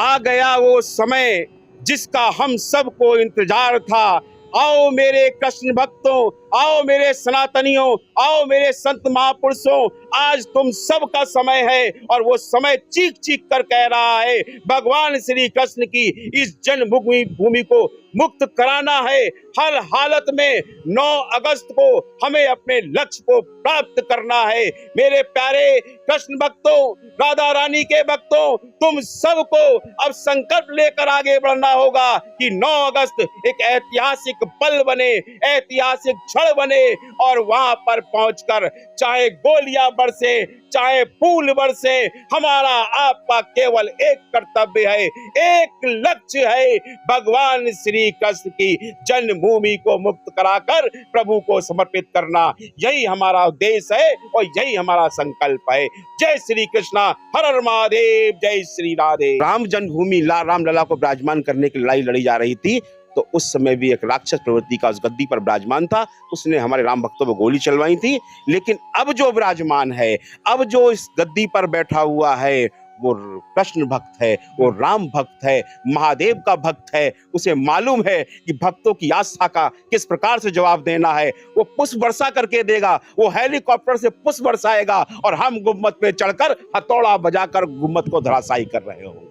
आ गया वो समय जिसका हम सबको इंतजार था। आओ मेरे कृष्ण भक्तों, आओ मेरे सनातनियों, आओ मेरे संत महापुरुषों, आज तुम सबका समय है और वो समय चीख चीख कर कह रहा है भगवान श्री कृष्ण की इस जन्मभूमि को मुक्त कराना है। हर हालत में 9 अगस्त को हमें अपने लक्ष्य को प्राप्त करना है। मेरे प्यारे कृष्ण भक्तों, राधा रानी के भक्तों, तुम सबको अब संकल्प लेकर आगे बढ़ना होगा कि 9 अगस्त एक ऐतिहासिक पल बने, ऐतिहासिक क्षण बने और वहां पर पहुंचकर चाहे गोलियां बरसे, चाहे फूल बरसे, हमारा आपका केवल एक कर्तव्य है, एक लक्ष्य है, भगवान श्री कृष्ण की जन्मभूमि को मुक्त कराकर प्रभु को समर्पित करना। यही हमारा उद्देश्य है और यही हमारा संकल्प है। जय श्री कृष्णा, हर हर महादेव, जय श्री राधे। राम जन्मभूमि रामलला को विराजमान करने की लड़ाई लड़ी जा रही थी, तो उस समय भी एक राक्षस प्रवृत्ति का उस गद्दी पर विराजमान था, उसने हमारे राम भक्तों को गोली चलवाई थी। लेकिन अब जो विराजमान है, अब जो इस गद्दी पर बैठा हुआ है, वो कृष्ण भक्त है, वो राम भक्त है, महादेव का भक्त है। उसे मालूम है कि भक्तों की आस्था का किस प्रकार से जवाब देना है। वो पुष्प वर्षा करके देगा, वो हेलीकॉप्टर से पुष्प बरसाएगा और हम गुम्मत पे चढ़कर हथौड़ा बजाकर गुम्मत को धराशायी कर रहे होंगे।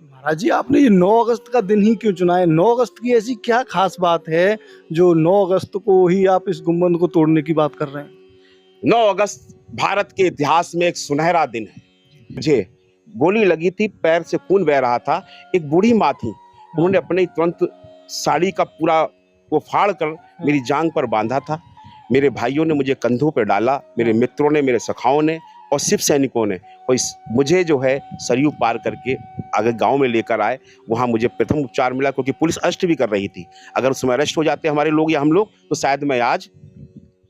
महाराज जी, आपने ये 9 अगस्त का दिन ही क्यों चुना है? 9 अगस्त की ऐसी क्या खास बात है जो 9 अगस्त को ही आप इस गुम्बद को तोड़ने की बात कर रहे हैं? 9 अगस्त भारत के इतिहास में एक सुनहरा दिन है। मुझे गोली लगी थी, पैर से खून बह रहा था। एक बूढ़ी माँ थी, उन्होंने अपने तुरंत साड़ी का पूरा वो फाड़ कर मेरी जांघ पर बांधा था। मेरे भाइयों ने मुझे कंधों पे डाला, मेरे मित्रों ने, मेरे सखाओं ने और शिव सैनिकों ने, और मुझे जो है सरयू पार करके आगे गांव में लेकर आए। वहां मुझे प्रथम उपचार मिला, क्योंकि पुलिस अरेस्ट भी कर रही थी। अगर उस समय अरेस्ट हो जाते हमारे लोग या हम लोग, तो शायद मैं आज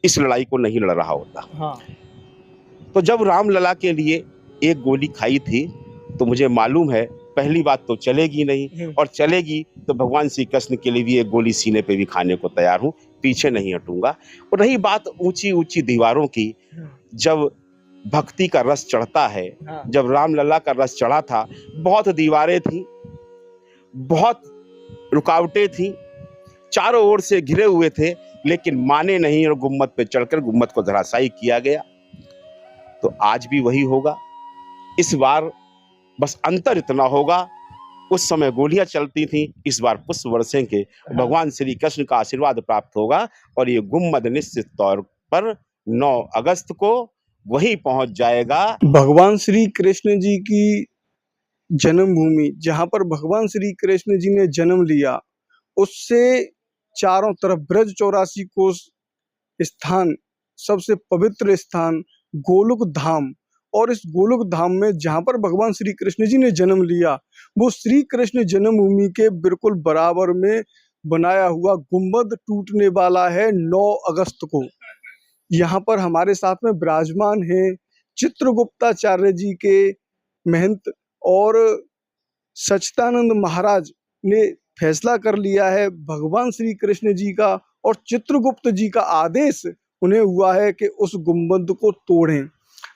इस लड़ाई को नहीं लड़ रहा होता। हाँ। तो जब रामलला के लिए एक गोली खाई थी, तो मुझे मालूम है पहली बात तो चलेगी नहीं, और चलेगी तो भगवान श्री कृष्ण के लिए भी एक गोली सीने पे भी खाने को तैयार हूँ, पीछे नहीं हटूंगा। और रही बात ऊंची ऊंची दीवारों की, जब भक्ति का रस चढ़ता है, जब रामलला का रस चढ़ा था, बहुत दीवारें थी, बहुत रुकावटें थी, चारों ओर से घिरे हुए थे, लेकिन माने नहीं और गुम्मत पे चढ़कर गुम्मत को धराशायी किया गया। तो आज भी वही होगा। इस बार बस अंतर इतना होगा, उस समय गोलियां चलती थी, इस बार पुष्प बरसेंगे, भगवान श्री कृष्ण का आशीर्वाद प्राप्त होगा और ये गुम्मद निश्चित तौर पर 9 अगस्त को वही पहुंच जाएगा। भगवान श्री कृष्ण जी की जन्मभूमि, जहां पर भगवान श्री कृष्ण जी ने जन्म लिया, उससे चारों तरफ ब्रज 84 कोस स्थान, सबसे पवित्र स्थान गोलोक धाम, और इस गोलोक धाम में जहां पर भगवान श्री कृष्ण जी ने जन्म लिया, वो श्री कृष्ण जन्मभूमि के बिल्कुल बराबर में बनाया हुआ गुम्बद टूटने वाला है 9 अगस्त को। यहाँ पर हमारे साथ में विराजमान हैं चित्रगुप्ताचार्य जी के महंत, और सच्चिदानंद महाराज ने फैसला कर लिया है, भगवान श्री कृष्ण जी का और चित्रगुप्त जी का आदेश उन्हें हुआ है कि उस गुम्बद को तोड़ें।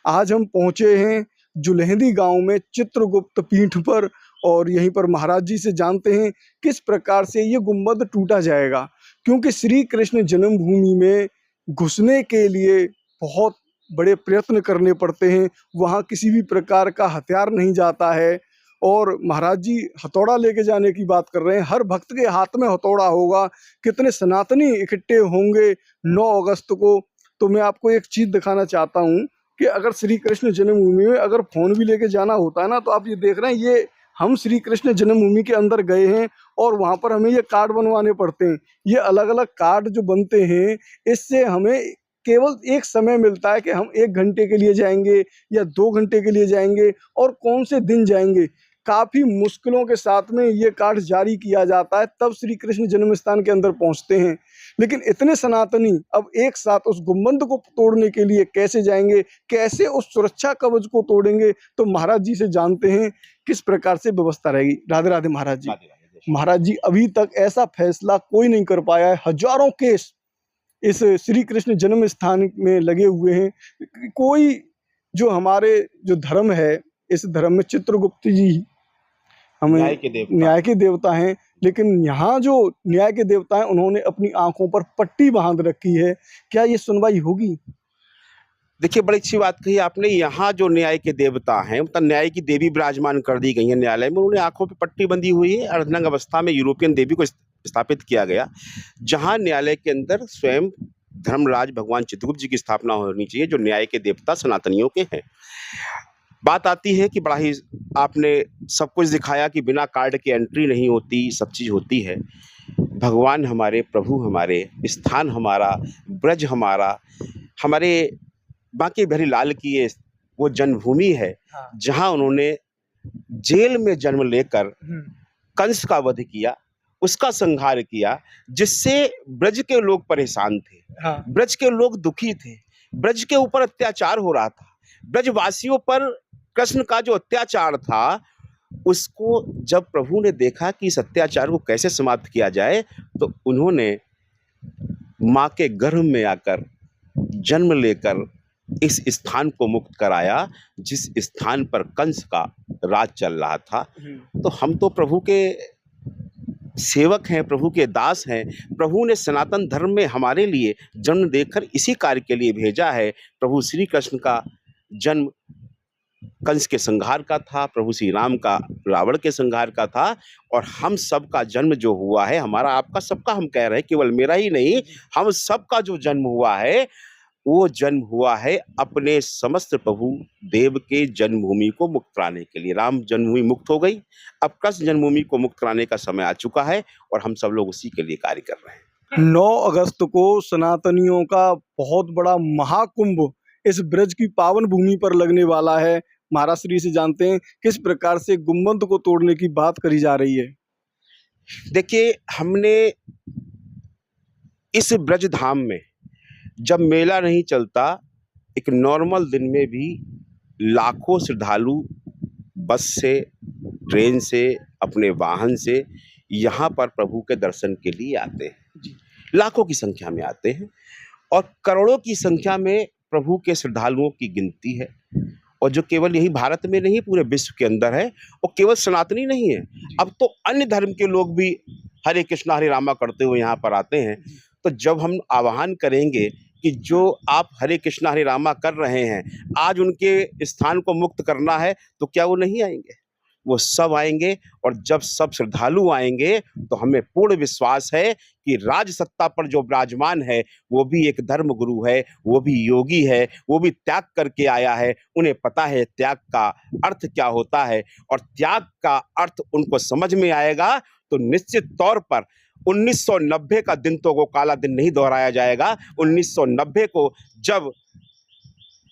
आज हम पहुंचे हैं जुलहदी गांव में चित्रगुप्त पीठ पर, और यहीं पर महाराज जी से जानते हैं किस प्रकार से ये गुम्बद टूटा जाएगा। क्योंकि श्री कृष्ण जन्मभूमि में घुसने के लिए बहुत बड़े प्रयत्न करने पड़ते हैं, वहाँ किसी भी प्रकार का हथियार नहीं जाता है। और महाराज जी हथौड़ा लेके जाने की बात कर रहे हैं, हर भक्त के हाथ में हथौड़ा होगा। कितने सनातनी इकट्ठे होंगे 9 अगस्त को। तो मैं आपको एक चीज़ दिखाना चाहता हूँ कि अगर श्री कृष्ण जन्मभूमि में अगर फ़ोन भी लेके जाना होता है ना, तो आप ये देख रहे हैं, ये हम श्री कृष्ण जन्मभूमि के अंदर गए हैं और वहाँ पर हमें ये कार्ड बनवाने पड़ते हैं। ये अलग अलग कार्ड जो बनते हैं, इससे हमें केवल एक समय मिलता है कि हम 1 घंटे के लिए जाएंगे या 2 घंटे के लिए जाएंगे और कौन से दिन जाएंगे। काफ़ी मुश्किलों के साथ में ये कार्ड जारी किया जाता है, तब श्री कृष्ण जन्म स्थान के अंदर पहुंचते हैं। लेकिन इतने सनातनी अब एक साथ उस गुम्बद को तोड़ने के लिए कैसे जाएंगे, कैसे उस सुरक्षा कवच को तोड़ेंगे, तो महाराज जी से जानते हैं किस प्रकार से व्यवस्था रहेगी। राधे राधे महाराज जी। महाराज जी, अभी तक ऐसा फैसला कोई नहीं कर पाया है, हजारों केस इस श्री कृष्ण जन्म स्थान में लगे हुए हैं। कोई जो हमारे जो धर्म है, इस धर्म में चित्रगुप्त जी हमें न्याय के देवता। न्याय के देवता हैं, लेकिन यहाँ जो न्याय के देवता हैं उन्होंने अपनी आंखों पर पट्टी बांध रखी है। क्या ये सुनवाई होगी? देखिए, बड़ी अच्छी बात कही आपने। यहाँ जो न्याय के देवता हैं, मतलब न्याय की देवी विराजमान कर दी गई है न्यायालय में। उन्होंने आंखों पे पट्टी बंधी हुई है। अर्धनग्न अवस्था में यूरोपियन देवी को स्थापित किया गया, जहाँ न्यायालय के अंदर स्वयं धर्मराज भगवान चित्रगुप्त जी की स्थापना होनी चाहिए, जो न्याय के देवता सनातनियों के हैं। बात आती है कि बड़ा ही आपने सब कुछ दिखाया कि बिना कार्ड के एंट्री नहीं होती, सब चीज़ होती है। भगवान हमारे, प्रभु हमारे, स्थान हमारा, ब्रज हमारा, हमारे बांके बिहारी लाल की ये वो जन्मभूमि है, हाँ। जहां उन्होंने जेल में जन्म लेकर कंस का वध किया, उसका संहार किया, जिससे ब्रज के लोग परेशान थे, हाँ। ब्रज के लोग दुखी थे, ब्रज के ऊपर अत्याचार हो रहा था। ब्रजवासियों पर कृष्ण का जो अत्याचार था, उसको जब प्रभु ने देखा कि इस अत्याचार को कैसे समाप्त किया जाए, तो उन्होंने माँ के गर्भ में आकर जन्म लेकर इस स्थान को मुक्त कराया, जिस स्थान पर कंस का राज चल रहा था। तो हम तो प्रभु के सेवक हैं, प्रभु के दास हैं। प्रभु ने सनातन धर्म में हमारे लिए जन्म देकर इसी कार्य के लिए भेजा है। प्रभु श्री कृष्ण का जन्म कंस के संहार का था, प्रभु श्री राम का रावण के संहार का था, और हम सबका जन्म जो हुआ है, हमारा आपका सबका, हम कह रहे हैं, केवल मेरा ही नहीं, हम सबका जो जन्म हुआ है, वो जन्म हुआ है अपने समस्त प्रभु देव के जन्मभूमि को मुक्त कराने के लिए। राम जन्मभूमि मुक्त हो गई, अब कृष्ण जन्मभूमि को मुक्त कराने का समय आ चुका है, और हम सब लोग उसी के लिए कार्य कर रहे हैं। 9 अगस्त को सनातनियों का बहुत बड़ा महाकुंभ इस ब्रज की पावन भूमि पर लगने वाला है। महाराज श्री से जानते हैं किस प्रकार से गुम्बद को तोड़ने की बात करी जा रही है। देखिए, हमने इस ब्रज धाम में जब मेला नहीं चलता, एक नॉर्मल दिन में भी लाखों श्रद्धालु बस से, ट्रेन से, अपने वाहन से यहाँ पर प्रभु के दर्शन के लिए आते हैं। लाखों की संख्या में आते हैं, और करोड़ों की संख्या में प्रभु के श्रद्धालुओं की गिनती है। और जो केवल यही भारत में नहीं, पूरे विश्व के अंदर है। और केवल सनातनी नहीं है, अब तो अन्य धर्म के लोग भी हरे कृष्णा हरे रामा करते हुए यहाँ पर आते हैं। तो जब हम आह्वान करेंगे कि जो आप हरे कृष्णा हरे रामा कर रहे हैं, आज उनके स्थान को मुक्त करना है, तो क्या वो नहीं आएंगे? वो सब आएंगे। और जब सब श्रद्धालु आएंगे, तो हमें पूर्ण विश्वास है कि राज सत्ता पर जो विराजमान है, वो भी एक धर्म गुरु है, वो भी योगी है, वो भी त्याग करके आया है। उन्हें पता है त्याग का अर्थ क्या होता है, और त्याग का अर्थ उनको समझ में आएगा। तो निश्चित तौर पर 1990 का दिन तो वो काला दिन नहीं दोहराया जाएगा। 1990 को जब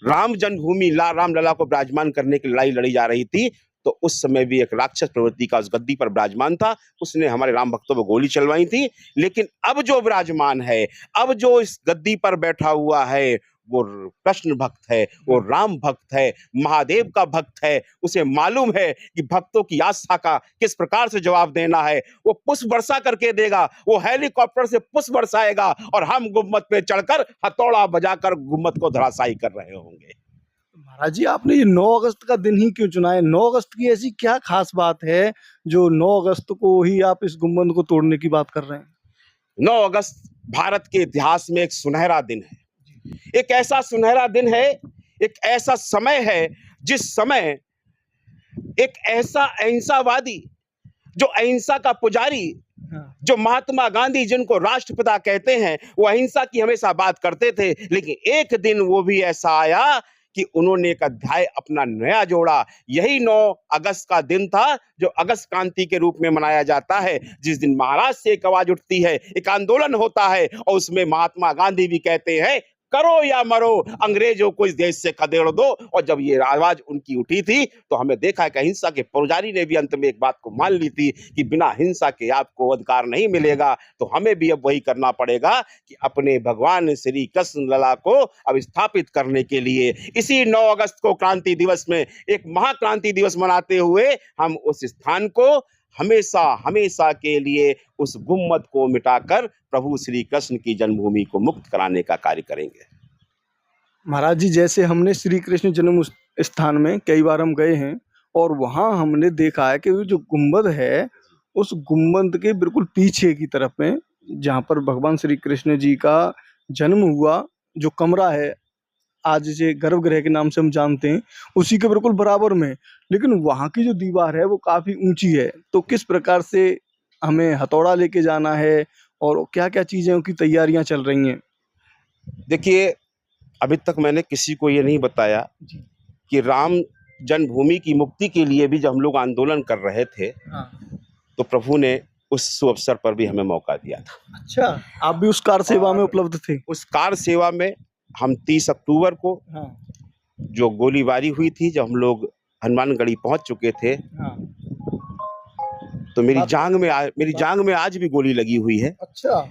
राम जन्मभूमि रामलला को विराजमान करने की लड़ाई लड़ी जा रही थी, तो उस समय भी एक राक्षस प्रवृत्ति का उस गद्दी पर विराजमान था, उसने हमारे राम भक्तों पर गोली चलवाई थी। लेकिन अब जो विराजमान है, अब जो इस गद्दी पर बैठा हुआ है, वो कृष्ण भक्त है, वो राम भक्त है, महादेव का भक्त है। उसे मालूम है कि भक्तों की आस्था का किस प्रकार से जवाब देना है। वो पुष्प वर्षा करके देगा, वो हेलीकॉप्टर से पुष्प बरसाएगा, और हम गुम्मद पे चढ़कर हथौड़ा बजाकर गुम्मद को धराशायी कर रहे होंगे। महाराज जी, आपने ये 9 अगस्त का दिन ही क्यों चुना है? 9 अगस्त की ऐसी क्या खास बात है जो 9 अगस्त को ही आप इस गुम्बद को तोड़ने की बात कर रहे हैं? 9 अगस्त भारत के इतिहास में एक सुनहरा दिन है। एक ऐसा सुनहरा दिन है, एक ऐसा समय है, जिस समय एक ऐसा अहिंसावादी, जो अहिंसा का पुजारी, जो महात्मा गांधी जिनको राष्ट्रपिता कहते हैं, वो अहिंसा की हमेशा बात करते थे। लेकिन एक दिन वो भी ऐसा आया कि उन्होंने एक अध्याय अपना नया जोड़ा। यही 9 अगस्त का दिन था, जो अगस्त क्रांति के रूप में मनाया जाता है, जिस दिन महाराष्ट्र से एक आवाज उठती है, एक आंदोलन होता है, और उसमें महात्मा गांधी भी कहते हैं, करो या मरो, अंग्रेजों को इस देश से खदेड़ दो। और जब ये आवाज उनकी उठी थी, तो हमें देखा कि अहिंसा के पुजारी ने भी अंत में एक बात को मान ली थी कि बिना हिंसा के आपको अधिकार नहीं मिलेगा। तो हमें भी अब वही करना पड़ेगा कि अपने भगवान श्री कृष्ण लला को अब स्थापित करने के लिए इसी 9 अगस्त को क्रांति दिवस में एक महाक्रांति दिवस मनाते हुए हम उस स्थान को हमेशा हमेशा के लिए उस गुम्मद को मिटाकर प्रभु श्री कृष्ण की जन्मभूमि को मुक्त कराने का कार्य करेंगे। महाराज जी, जैसे हमने श्री कृष्ण जन्म स्थान में कई बार हम गए हैं, और वहाँ हमने देखा है कि वो जो गुंबद है, उस गुंबद के बिल्कुल पीछे की तरफ में जहाँ पर भगवान श्री कृष्ण जी का जन्म हुआ, जो कमरा है आज जिसे गर्भगृह के नाम से हम जानते हैं, उसी के बिल्कुल बराबर में। लेकिन वहाँ की जो दीवार है वो काफ़ी ऊंची है, तो किस प्रकार से हमें हथौड़ा लेके जाना है और क्या-क्या चीज़ें उनकी तैयारियां चल रही हैं? देखिए, अभी तक मैंने किसी को ये नहीं बताया जी। कि राम जन्मभूमि की मुक्ति के लिए भी जब हम लोग आंदोलन कर रहे थे, हाँ। तो प्रभु ने उस शुभ अवसर पर भी हमें मौका दिया था। अच्छा, आप भी उस कार सेवा में और उपलब्ध थे? उस कार सेवा में हम 30 अक्टूबर को हाँ, जो गोलीबारी हुई थी, जब हम लोग हनुमानगढ़ी पहुंच चुके थे, हाँ। तो मेरी बात जांग में आज भी गोली लगी हुई है। अच्छा।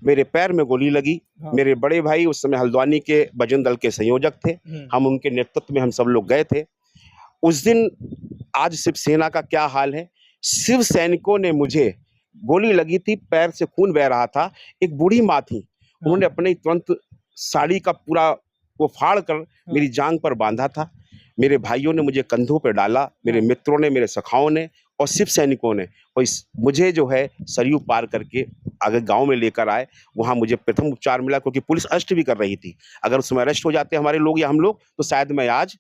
मेरे पैर में गोली लगी। हाँ। मेरे बड़े भाई उस समय हल्द्वानी के बजरंग दल के संयोजक थे। हम उनके नेतृत्व में हम सब लोग गए थे उस दिन। आज शिवसेना का क्या हाल है, शिव सैनिकों ने मुझे, गोली लगी थी, पैर से खून बह रहा था, एक बूढ़ी माँ थी, उन्होंने अपने तुरंत साड़ी का पूरा वो फाड़ कर मेरी जांग पर बांधा था। मेरे भाइयों ने मुझे कंधों पे डाला, मेरे मित्रों ने, मेरे सखाओं ने और शिव सैनिकों ने, और मुझे जो है सरयू पार करके आगे गांव में लेकर आए। वहां मुझे प्रथम उपचार मिला, क्योंकि पुलिस अरेस्ट भी कर रही थी। अगर उस समय अरेस्ट हो जाते हमारे लोग या हम लोग, तो शायद मैं आज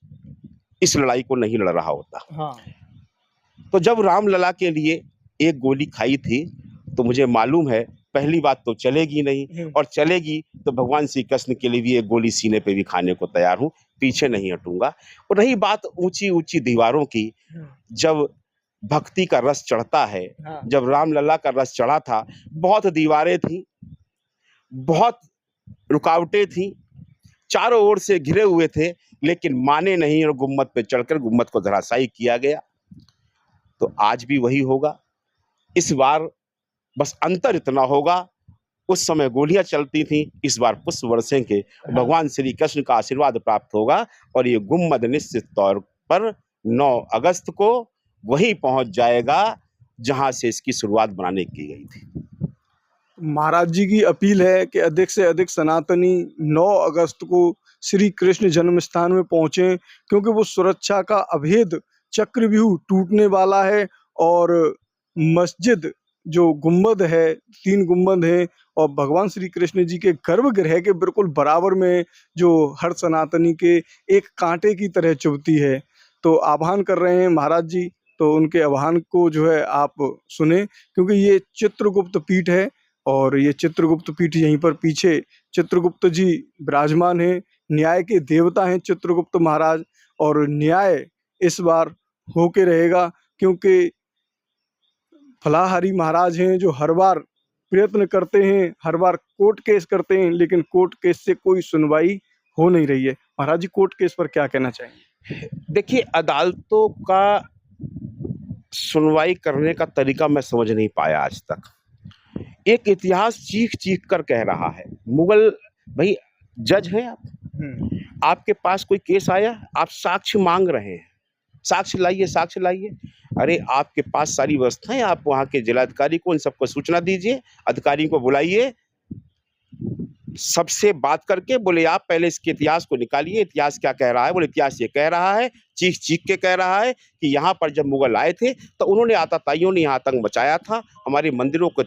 इस लड़ाई को नहीं लड़ रहा होता। हाँ। तो जब रामलला के लिए एक गोली खाई थी, तो मुझे मालूम है पहली बात तो चलेगी नहीं, और चलेगी तो भगवान श्री कृष्ण के लिए भी एक गोली सीने पे भी खाने को तैयार हूँ, पीछे नहीं हटूंगा। और रही बात ऊंची ऊंची दीवारों की, जब भक्ति का रस चढ़ता है, जब रामलला का रस चढ़ा था, बहुत दीवारें थी, बहुत रुकावटें थी, चारों ओर से घिरे हुए थे, लेकिन माने नहीं और गुम्मद पे चढ़कर गुम्मद को धराशायी किया गया। तो आज भी वही होगा। इस बार बस अंतर इतना होगा, उस समय गोलियां चलती थी, इस बार पुष्प बरसेंगे, भगवान श्री कृष्ण का आशीर्वाद प्राप्त होगा, और ये गुम्मद निश्चित तौर पर 9 अगस्त को वही पहुंच जाएगा जहां से इसकी शुरुआत बनाने की गई थी। महाराज जी की अपील है कि अधिक से अधिक सनातनी 9 अगस्त को श्री कृष्ण जन्म स्थान में पहुंचे, क्योंकि वो सुरक्षा का अभेद चक्रव्यूह टूटने वाला है। और मस्जिद जो गुंबद है, 3 गुंबद हैं, और भगवान श्री कृष्ण जी के गर्भगृह के बिल्कुल बराबर में जो हर सनातनी के एक कांटे की तरह चुभती है। तो आह्वान कर रहे हैं महाराज जी, तो उनके आह्वान को जो है आप सुने, क्योंकि ये चित्रगुप्त पीठ है, और ये चित्रगुप्त पीठ यहीं पर पीछे चित्रगुप्त जी विराजमान हैं, न्याय के देवता हैं चित्रगुप्त महाराज। और न्याय इस बार होके रहेगा, क्योंकि फलाहारी महाराज हैं जो हर बार प्रयत्न करते हैं, हर बार कोर्ट केस करते हैं, लेकिन कोर्ट केस से कोई सुनवाई हो नहीं रही है। महाराज जी, कोर्ट केस पर क्या कहना चाहेंगे? देखिए, अदालतों का सुनवाई करने का तरीका मैं समझ नहीं पाया आज तक। एक इतिहास चीख चीख कर कह रहा है। मुगल भाई जज हैं आप, आपके पास कोई केस आया, आप साक्ष्य मांग रहे हैं, साक्ष्य लाइए, साक्ष्य लाइए। अरे आपके पास सारी व्यवस्थाएं, आप वहां के जिलाधिकारी को इन सबको सूचना दीजिए, अधिकारी को बुलाइए, सबसे बात करके बोले आप पहले इसके इतिहास को निकालिए, इतिहास क्या कह रहा है। बोले इतिहास ये कह रहा है, चीख चीख के कह रहा है कि यहाँ पर जब मुगल आए थे तो उन्होंने आतताइयों ने यहाँ आतंक मचाया था, हमारे मंदिरों को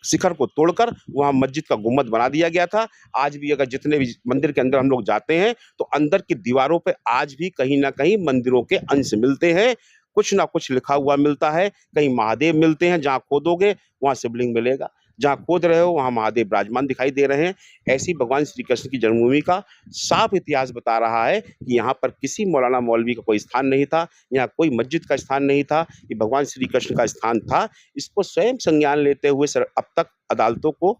शिखर को तोड़कर वहां मस्जिद का गुम्बद बना दिया गया था। आज भी अगर जितने भी मंदिर के अंदर हम लोग जाते हैं, तो अंदर की दीवारों पे आज भी कहीं ना कहीं मंदिरों के अंश मिलते हैं, कुछ ना कुछ लिखा हुआ मिलता है। कहीं महादेव मिलते हैं, जहाँ खोदोगे वहां शिवलिंग मिलेगा, जहाँ खोद रहे हो वहां महादेव विराजमान दिखाई दे रहे हैं। ऐसी भगवान श्री कृष्ण की जन्मभूमि का साफ इतिहास बता रहा है कि यहाँ पर किसी मौलाना मौलवी का कोई स्थान नहीं था, यहाँ कोई मस्जिद का स्थान नहीं था, ये भगवान श्री कृष्ण का स्थान था। इसको स्वयं संज्ञान लेते हुए अब तक अदालतों को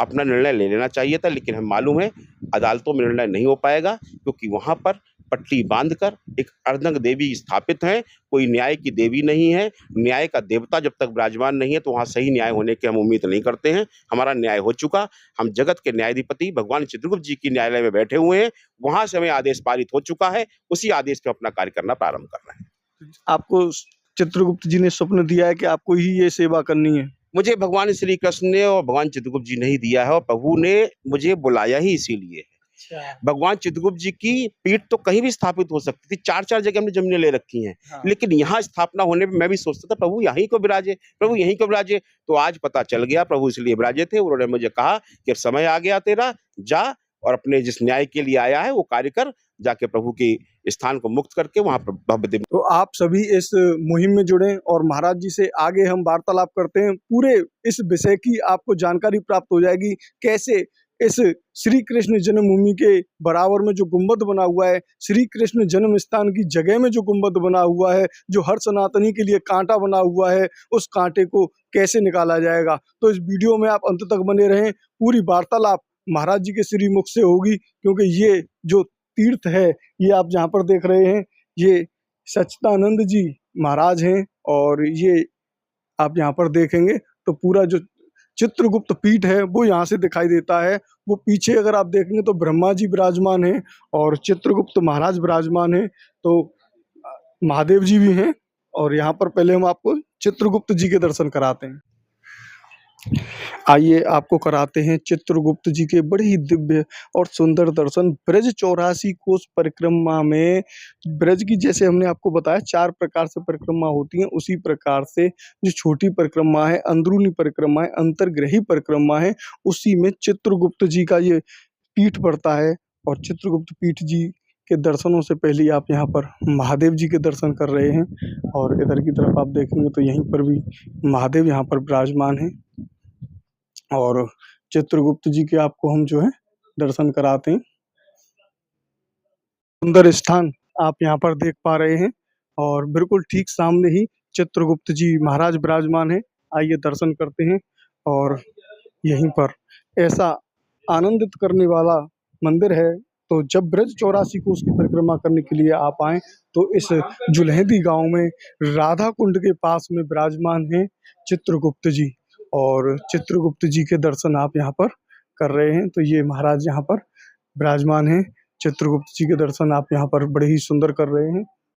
अपना निर्णय ले लेना चाहिए था, लेकिन हमें मालूम है अदालतों में निर्णय नहीं हो पाएगा, क्योंकि वहां पर पट्टी बांधकर एक अर्धंग देवी स्थापित है, कोई न्याय की देवी नहीं है। न्याय का देवता जब तक विराजमान नहीं है, तो वहाँ सही न्याय होने की हम उम्मीद नहीं करते हैं। हमारा न्याय हो चुका, हम जगत के न्यायाधिपति भगवान चित्रगुप्त जी की न्यायालय में बैठे हुए हैं, वहां से हमें आदेश पारित हो चुका है, उसी आदेश पे अपना कार्य करना प्रारंभ कर रहे हैं। आपको चित्रगुप्त जी ने स्वप्न दिया है कि आपको ही ये सेवा करनी है? मुझे भगवान श्री कृष्ण ने और भगवान चित्रगुप्त जी ने ही दिया है, और प्रभु ने मुझे बुलाया ही इसीलिए है। अच्छा। भगवान चित्रगुप्त जी की पीठ तो कहीं भी स्थापित हो सकती थी, 4-4 जगह हमने ज़मीनें ले रखी हैं। हाँ। लेकिन यहाँ स्थापना होने पे मैं भी सोचता था प्रभु यहीं को विराजे, प्रभु यहीं को विराजे। तो आज पता चल गया प्रभु इसलिए विराजे थे, उन्होंने मुझे कहा कि अब समय आ गया तेरा, जा और अपने जिस न्याय के लिए आया है वो कार्य कर, जाके प्रभु के स्थान को मुक्त करके वहाँ पर भव्य दिव्य। तो आप सभी इस मुहिम में जुड़ें और महाराज जी से आगे हम वार्तालाप करते हैं। पूरे इस विषय की आपको जानकारी प्राप्त हो जाएगी, कैसे इस श्री कृष्ण जन्मभूमि के बराबर में जो गुंबद बना हुआ है, श्री कृष्ण जन्म स्थान की जगह में जो गुंबद बना हुआ है, जो हर सनातनी के लिए कांटा बना हुआ है, उस कांटे को कैसे निकाला जाएगा। तो इस वीडियो में आप अंत तक बने रहें। पूरी वार्तालाप महाराज जी के श्रीमुख से होगी, क्योंकि ये जो तीर्थ है, ये आप जहाँ पर देख रहे हैं, ये सच्चिदानंद जी महाराज हैं। और ये आप यहाँ पर देखेंगे तो पूरा जो चित्रगुप्त पीठ है वो यहाँ से दिखाई देता है। वो पीछे अगर आप देखेंगे तो ब्रह्मा जी विराजमान हैं और चित्रगुप्त महाराज विराजमान हैं, तो महादेव जी भी हैं। और यहाँ पर पहले हम आपको चित्रगुप्त जी के दर्शन कराते हैं। आइए आपको कराते हैं चित्रगुप्त जी के बड़े ही दिव्य और सुंदर दर्शन। ब्रज 84 कोस परिक्रमा में, ब्रज की जैसे हमने आपको बताया 4 प्रकार से परिक्रमा होती हैं, उसी प्रकार से जो छोटी परिक्रमा है, अंदरूनी परिक्रमा है, अंतर्ग्रही परिक्रमा है, उसी में चित्रगुप्त जी का ये पीठ पड़ता है। और चित्रगुप्त पीठ जी के दर्शनों से पहले आप यहाँ पर महादेव जी के दर्शन कर रहे हैं। और इधर की तरफ आप देखेंगे तो यहीं पर भी महादेव यहाँ पर विराजमान हैं। और चित्रगुप्त जी के आपको हम जो है दर्शन कराते हैं। सुंदर स्थान आप यहाँ पर देख पा रहे हैं और बिल्कुल ठीक सामने ही चित्रगुप्त जी महाराज विराजमान हैं। आइए दर्शन करते हैं। और यहीं पर ऐसा आनंदित करने वाला मंदिर है। तो जब ब्रज 84 कोस की परिक्रमा करने के लिए आप आएँ तो इस जुल्हेदी गांव में राधा कुंड के पास में विराजमान हैं चित्रगुप्त जी। और चित्रगुप्त जी के दर्शन आप यहाँ पर कर रहे हैं। तो ये महाराज यहाँ पर विराजमान हैं। चित्रगुप्त जी के दर्शन आप यहाँ पर बड़े ही सुंदर कर रहे हैं।